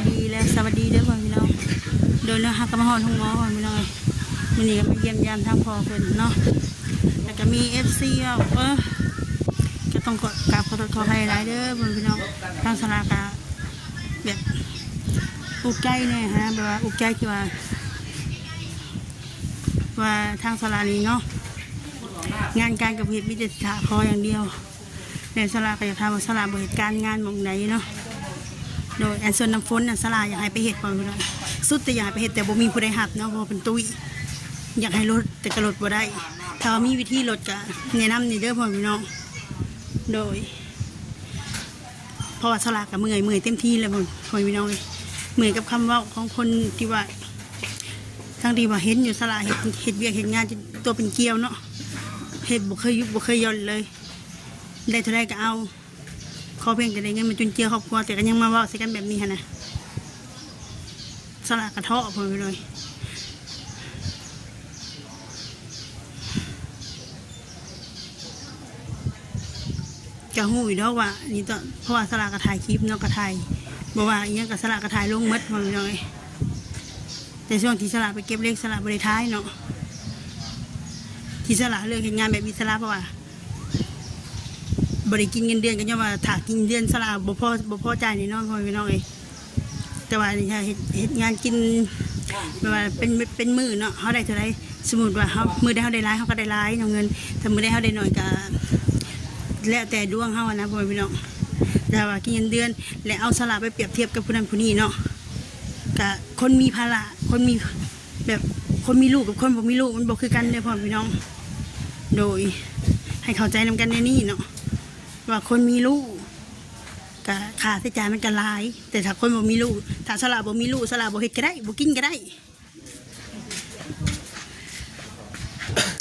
ดีและสวัสดีเด้อพ่อพี่น้องโดยเรื่องฮักกระมาหอนทุ่งง้อพ่อพี่น้องมื้อนี้ก็มาเยี่ยมยามทางพ่อเพิ่นเนาะแล้วก็มี FC อ่ะก็ต้องกราบขอโทษขออภัยหลายเด้อพ่อพี่น้องทางสลากะแบบอุกใจแน่ฮะแบบว่าอุกใจที่ว่าทางสลานี้เนาะงานการกับเหตุมิจฉาคออย่างเดียวในสลาก็อยากทำว่าสลาบริการงานหม่องไหนเนาะโดยส่วนน้ำฝนน่ะสลาอยากให้ไปเห็ดก่อนพี่น้องสุดแต่อยากให้ไปเห็ดแต่บ่มีผู้ใดหับเนาะเพราะเป็นตุ้ยอยากให้รถแต่ก็รถบ่ได้ถ้ามีวิธีรถก็แนะนำนี่เด้อพ่อพี่น้องโดยเพราะว่าสลากับเมื่อยเต็มที่เลยพ่อพี่น้องเลยเมื่อยกับคำว่าของคนที่ว่าทั้งที่ว่าเห็นอยู่สลาเห็ดเวียกเห็ดงานตัวเป็นเกลียวเนาะเห็ดบ่เคยยุบบ่เคยย่อนเลยได้เท่าไรก็เอาขอเพียงแต่ได้เงินมาจุนเจือครอบครัวแต่ก็ยังมาว่าใส่กันแบบนี้ฮะนะสละกระเทาะพอไปเลยจะหูอีกแล้วว่านี่ตอนเพราะว่าสละกระถ่ายคลิปเนาะกระถ่ายบอกว่าอย่างกับสละกระถ่ายลงมัดพอไปเลยแต่ช่วงที่สละไปเก็บเลขสละบริท้ายเนาะที่สละเรื่องเห็นงานแบบอิสระเพราะว่าบริกินเงินเดือนกันยังว่าถากกินเดือนสลาบ่พอจ่ายนี่น้องพ่อพี่น้องเองแต่ว่านี่ค่ะเฮ็ดงานกินแบบว่าเป็นมื้อเนาะเขาได้เท่าไรสมมุติว่าเขามื้อได้เขาได้หลายเขาก็ได้หลายเงินถ้ามื้อได้เขาได้น้อยก็แล้วแต่ดวงเขาอะนะพ่อพี่น้องแต่ว่ากินเงินเดือนแล้วเอาสลาไปเปรียบเทียบกับผู้นั้นผู้นี้เนาะกับคนมีภาระคนมีแบบคนมีลูกกับคนบ่มีลูกมันบ่คือกันเลยพ่อพี่น้องโดยให้เข้าใจนำกันในนี้เนาะว่าคนมีลูกกับค่าใช้จ่ายมันก็หลายแต่ถ้าคนบ่มีลูกถ้าสละบ่มีลูกสละบ่เฮ็ดก็ได้บ่กินก็ได้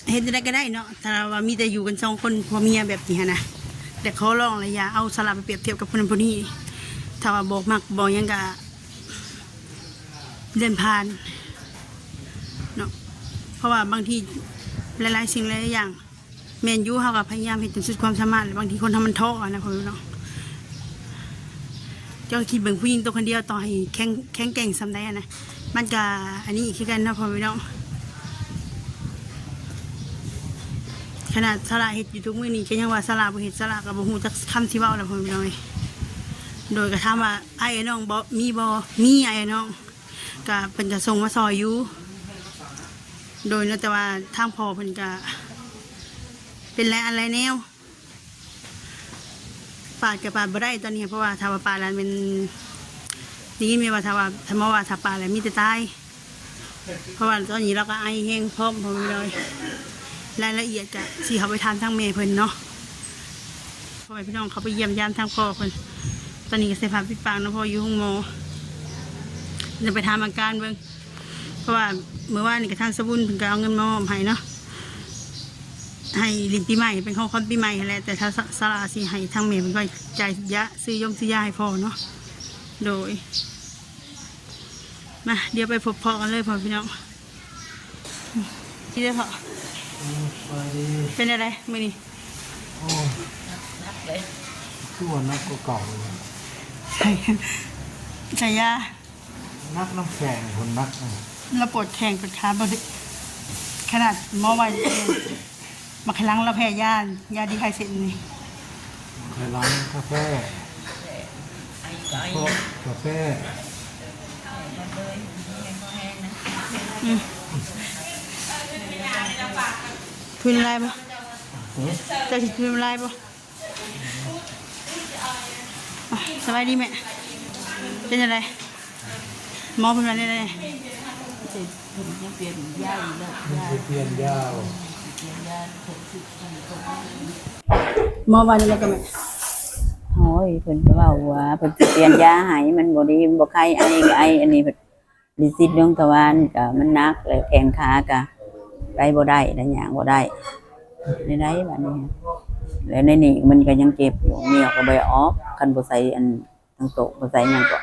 เฮ็ดได้ก็ได้เนาะถ้าว่ามีแต่อยู่กัน2คนผัวเมียแบบนี้นะแต่เขาลองระยะเอาสละไปเปรียบเทียบกับคนนั้นคนนี้ถ้าว่าบ่มักบ่ยังก็เดินผ่านเนาะเพราะว่าบางทีหลายๆสิ่งหลายอย่างแมนยูเขาก็พยายามเห็นจนสุดความสามารถบางทีคนทำมันท้อนะพ่อพี่น้องเจ้าคิดเบิ่งผู้หญิงตัวคนเดียวต่อให้แข็งแกร่งสำได้นะมันก็อันนี้อีกคือกันนะพ่อพี่น้องขนาดสละเห็ดอยู่ทุกมื้อนี้ก็ยังว่าสละบ่เห็ดสละกับบ่ฮู้จักคำที่เว้าแล้วพ่อพี่น้องโดยกระทำว่าไอ้น้องบ่มีไอ้น้องก็เพิ่นจะส่งมาซอยอยู่โดยแต่ว่าทางพ่อเพิ่นก็เป็นอะไรแนวปาดกับปาดบ่ได้ตอนนี้เพราะว่าถ้าว่าปาดแล้วเป็นนี่มีว่าถ้าปาดแล้วมีแต่ตายเพราะว่าตอนนี้เราก็ไอแห้งพร้อมเลยรายละเอียดกะสิเขาไปทานทั้งเมย์เพิ่นเนาะพ่อพี่น้องเขาไปเยี่ยมยามทางพ่อเพิ่นตอนนี้ก็ใส่ผ้าปิดปากนะพ่ออยู่ห้องหมอจะไปทำอาการเบิ่งเพราะว่าเมื่อวานนี่ก็ทางสบุญเพิ่นก็เอาเงินมามอบให้เนาะให้ลินปีใหม่เป็นของคนปีใหม่แหละแต่ถ้าสลาสิให้ทางเมย์เป็นก็จ่ายยะซื้อยาให้พ่อเนาะโดยมาเดี๋ยวไปพบพ่อกันเลยพ่อพี่น้องที่ได้พ่อเป็นอะไรมื้อนี้นักเลยคือว่านักก็เก่าใส่ยานักน้ำแข็งคนนักเราปวดแข้งปวดขาบริขนาดหมอวันมาขลังเราแพ้ยาดีไฮเซนนี่เคยร้านกาแฟกาแฟพื้นอะไรปะจะถิดพื้นอะไรปะสบายดีไหมเป็นอะไรหมอเป็นอะไรเนี่ยเปลี่ยนยาวหมอวันนี้แล้วก็ไหมโอ้ยเพิ่นก็ว่าเพิ่นเปลี่ยนยาให้มันบ่ดีบ่ไข้ไออันนี้เพิ่นดิซิดดวงตะวันก็มันหนักแล้วแขนขาก็ไปบ่ได้ได้หยังบ่ได้ได้บัดนี้แล้วในนี้มันก็ยังเจ็บอยู่เหนียวก็บ่ออกคันบ่ใส่อันทั้งโตบ่ใส่หยังก็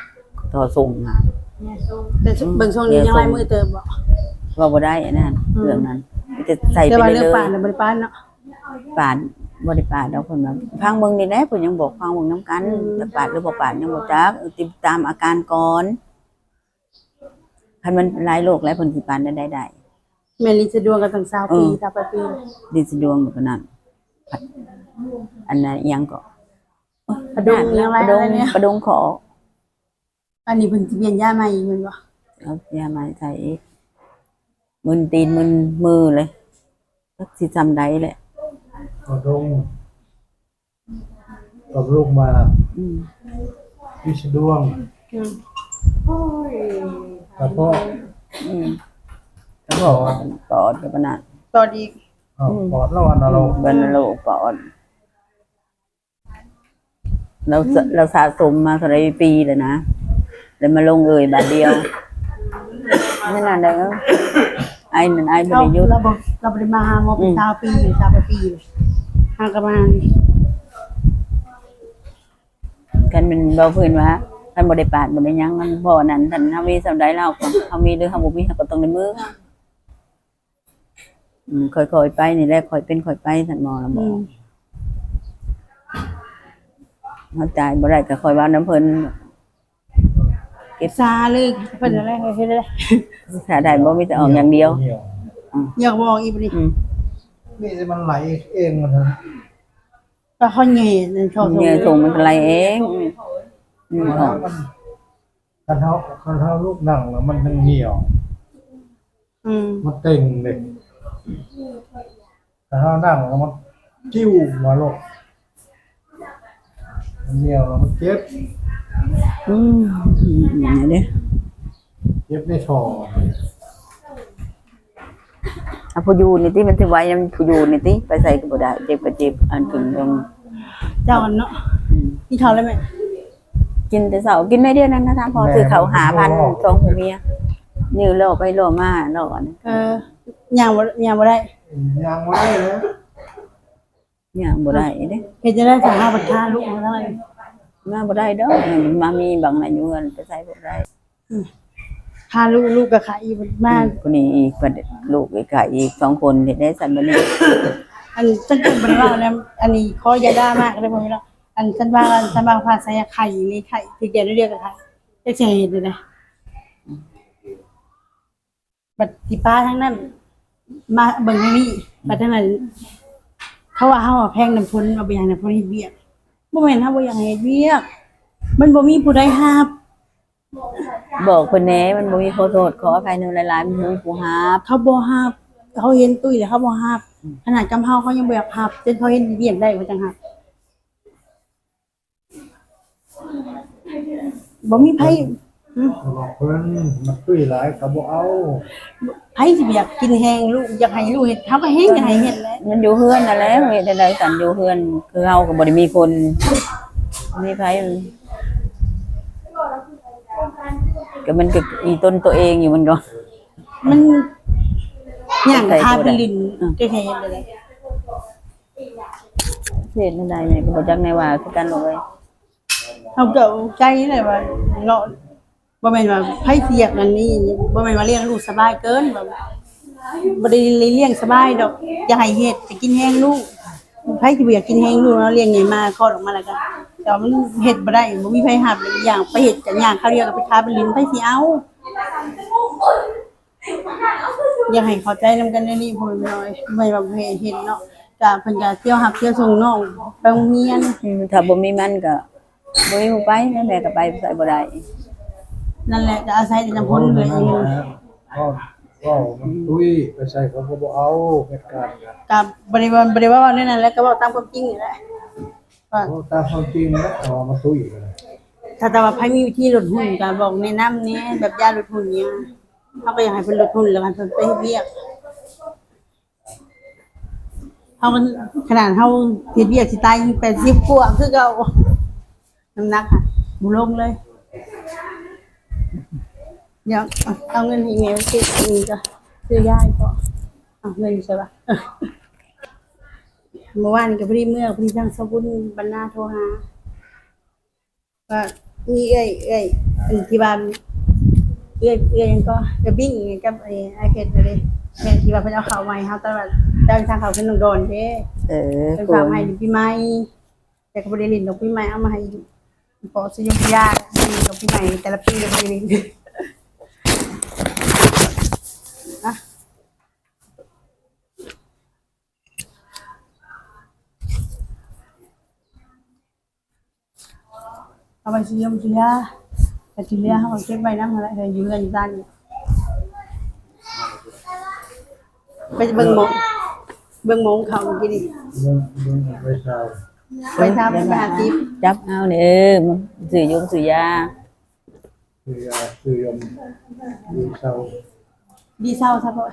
ทอส่งมาแต่เบิ่งช่วงนี้ยังไล่มือเติมบ่ได้อันนั้นเรื่องนั้นจะใส่ไปเลยเรื่องปานบ่ได้ปานเนาะปานบ่ได้ปาดดอกเพิ่นว่าฟังเบิ่งนี่แหละเพิ่นยังบอกฟังเบิ่งนำกันแต่ปาดหรือบ่ปาดยังบ่จักติดตามอาการก่อน คันมันหลายโรคหลายผลสิปานได้ แม่ลิสะดวงกันตั้ง20 ปี20ปี ดินสะดวงแบบนั้นผัดอันนั้นอิหยังก็ กระดงยังไร ประด อะไร ง เนี่ย ประดงขอ อันนี้เพิ่นสิเปลี่ยนยาใหม่อีกแม่นบ่ เอายามาใส่อีกมึนตีนมึนมือเลยสักสิจำได้แหละ กระดงกับลูกมา อืม วิชดวง อืม กระเพาะ อืมแล้วก็ปอดกับปนัด ต่ออีก ปอดแล้ววันนรก เป็นโรคปอดเราสะสมมาเท่าไรปีเลยนะเลยมาลงบาทเดียวนี่นานได้ก็ไอ้นั่นไอ้บ เรา ริยุทธ์ เราบ่ได้มาหาหมอเป็น20 ปีหรือ30 ปีเลยหากันมานี่ กันเป็นเบาพื้นว่าท่านบริปาดบริยังมันบ่อนั้นท่านทำมีสำได้เล่าเขามีหรือเขาบ่มีเขาก็ต้องในมือค่อยๆไปนี่แหละค่อยเป็นค่อยไปท่านหมอละหมอเข้าใจบ่ได้ก็ค่อยว่าน้ำเพิ่น ซาเลยเพิ่นอะไรเฮ็ดได้ ถ้าได้บ่มีแต่ออกอย่างเดียว เหนียว อยากบอกอีกบ่นี่ นี่จะมันไหลเองมันนะ ก็เขาแง่นั่นเขา เนี่ยส่งมันอะไรเองออก คันเท้าลูกนั่งแล้วมันเหนียว มันเต่งเลยคันเท้านั่งแล้วมันจิ้วมาโลกมันเหนียวแล้วมันเจ็บ อย่างนี้เด้อ เจ็บในท้อง อ่ะผู้อยู่นี่ติมันสิไว้มันผู้อยู่นี่ติไปใส่ก็บ่ได้เจ็บก็เจ็บอันถึงตรง เจ้าเนาะพี่เขาเลยแม่ กินแต่เช้ากินไม่เดียวนั้นนะทางพอซื้อข้าว5,000 2ผัวเมียนี่โลไปโลมาโลอัน ย่างบ่ได้ ยังไม่ได้เลย ย่างบ่ได้เด้ เฮ็ดจะได้สาหาบัตรค่าลูกมาเท่าไหร่ มาบ่ได้ดอกมามีบางน่ะอยู่เงินไปใส่บ่ได้ ค่าลูกก็ขายอีกมา คนนี้อีกประเด็นลูกอีกอีก2คนเฮ็ดได้สั่นบ่นี่ อันฉันก็บ่ได้ว่าแล้วอันนี้ขออย่าด่ามากเลยบ่มีแล้วอันฉันว่าภาษาไข่นี่ไข่ที่เดียวเรียกกันไข่จักสิเฮ็ดได้นะบัดที่ป้าทั้งนั้นมาเบิ่งนี่บัดทั้งนั้นเขาว่าเฮาแพงน้ำพุนเอาไปอย่างน้ำพุนเฮ็ดเวียกบ่แม่นเฮาบ่อยากเฮ็ดเวียกมันบ่มีผู้ใดรับ บอกคนแหน่มันบ่มีขอโทษขออภัยในหลายๆมันบ่มีผู้รับ เขาบ่รับเขาเห็นตุ้ยแล้วเขาบ่รับขนาดกำเฮาเขายังบ่อยากรับจนเขาเห็นเวียกได้ว่าจังรับบ่มีไผ บอกเพิ่นมันตุ้ยหลายเขาบอกเอา ไผสิอยากกินแฮงลูกอยากให้ลูกเฮ็ดเขาก็แฮงอยากให้เฮ็ดแหละ มันอยู่เฮือนนั่นแหละเฮ็ดได้สั่นอยู่เฮือนคือเฮาก็บ่ได้มีคนมีไผก็มันก็อีต้นตัวเองอยู่มันก็ มันย่างพาไปลินจะให้เฮ็ดได้ เฮ็ดได้แม่ก็บ่จักแน่ว่าคือกันเลย เฮาก็ใจเลยว่าเนาะบ่แม่นว่าไผสิอยากนั่นนี่บ่แม่นว่าเลี้ยงลูกสบายเกินแบบบ่ได้เลี้ยงสบายดอกอยากให้เฮ็ดจะกินแฮงลูกไผสิบ่อยากกินแฮงลูกเนาะเลี้ยงใหญ่มาคลอดออกมาแล้วก็แต่ว่ามันเฮ็ดบ่ได้บ่มีไผรับเลยอย่างไปเฮ็ดกันย่างเขาเรียกก็ไปค้าไปลินไผสิเอาอยากให้เข้าใจนำกันนี่พ่อแม่น้อยไม่ว่าเฮ็ดเนาะก็เพิ่นก็เที่ยวรับเที่ยวส่งน้องไปโรงเรียน ถ้าบ่มีมันก็บ่มีผู้ไปแม่ก็ไปใส่บ่ได้ นั่นแหละจะอาศัยแต่น้ำพ้นเลยเอง ก็มันตุ้ยไปใส่เขาก็บอกเอาเหตุการณ์กัน กับบริวารนั่นแหละก็บอกตามความจริงนี่แหละว่า เพราะตามความจริงนะเอามาตุ้ยเลย ถ้าแต่ว่าไผมีวิธีลดหุ้นก็บอกแนะนำนี้แบบยาลดหุ้นเนี่ยเขาก็อยากให้เพิ่นลดหุ้นแล้วมันเพิ่นไปเฮ็ดเวียกเฮามันขนาดเฮาเฮ็ดเวียกสิตาย80กว่าคือเก่าน้ำหนักค่ะบ่ลงเลยเดี๋ยวเอาเงินให้แม่ซื้อนี่ก็ซื้อยาอีกก็เอาเงินใช่ป่ะเมื่อวานก็พอดีทางสบุญบรรณาโทรหาว่ามีอันที่บ้านยังก็จะบิ้งกับไอ้เพชรเลยแม่ที่ว่าเพิ่นเอาข้าวใหม่เฮาตลอดเดินทางเขาขึ้นโดนเด้ เออ เป็นฝากให้ปีใหม่แต่ก็บ่ได้ลิ้นดอกปีใหม่เอามาให้พอสยบยาดอกปีใหม่แต่ละปีก็บ่ได้ลิ้น เอาไปซื้อยมซื้อยาแต่ทีเรียเขาก็เก็บไว้นำอะไรอยู่เรือนอยู่ด้านนี้ไปเบิ่งหมองเขาเมื่อกี้นี่ เรื่องไปเช้า ไปทำไปหาทิพย์ จับเอานี่มันซื้อยงซื้อยา คือยมดูเช้า ดีเศร้าซะบ่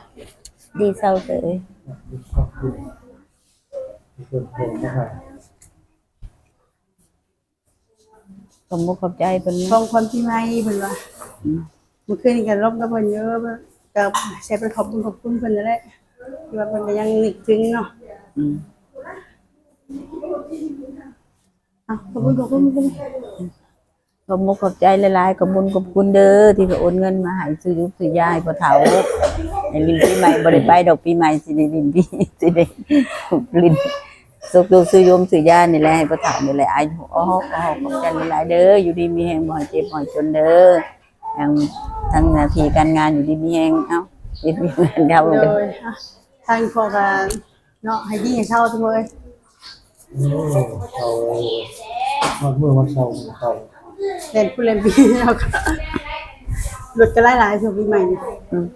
ดีเศร้าเลย ดูชอบดูคนโผล่มาหา ขอบมุกขอบใจเพิ่น ทองคนที่ไม่เพิ่นว่าเมื่อคืนนี้ก็รบกับเพิ่นเยอะก็ใช้เป็นขอบคุณเพิ่นนั่นแหละที่ว่าเพิ่นก็ยังนึกถึงเนาะ อืม ขอบคุณเพิ่น ขอบมุกขอบใจหลายๆขอบคุญขอบคุณเด้อที่ก็โอนเงินมาให้ซื้อยุกซื้อยาให้พ่อเฒ่าในลิ้นปีใหม่บ่ได้ไปดอกปีใหม่สิได้ลิ้นปีสิได้ลิ้นสุกดูซื้อยมซื้อยานี่แหละให้พ่อเฒ่านี่แหละอายุขอบใจหลายๆเด้ออยู่ดีมีแฮงบ่ให้เจ็บบ่ให้จนเด้อทั้งหน้าที่การงานอยู่ดีมีแฮงเอ้าเฮ็ดมีงานเก่า โดยทางพอกันเนาะให้ดีให้เช่าทุกมื้อ เขาเมื่อวันเสาร์เขา เล่นผู้เล่นปีแล้วก็รถก็หลายๆช่วงปีใหม่นี่ อืม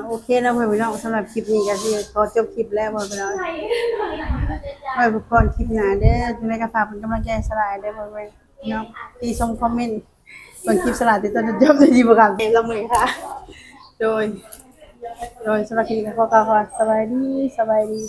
โอเคนะเพื่อนพี่น้องสำหรับคลิปนี้ก็สิขอจบคลิปแล้วเพื่อนพี่น้องไว้พบกันคลิปหน้าเด้อจังได๋ก็ฝากเป็นกำลังใจสลายเด้อเพื่อนพี่น้องที่ส่งคอมเมนต์บนคลิปสลายติดต่อจบได้ดีบ่ครับเต็มละมื้อค่ะโดยสำหรับคลิปนี้ก็ขอสบายดี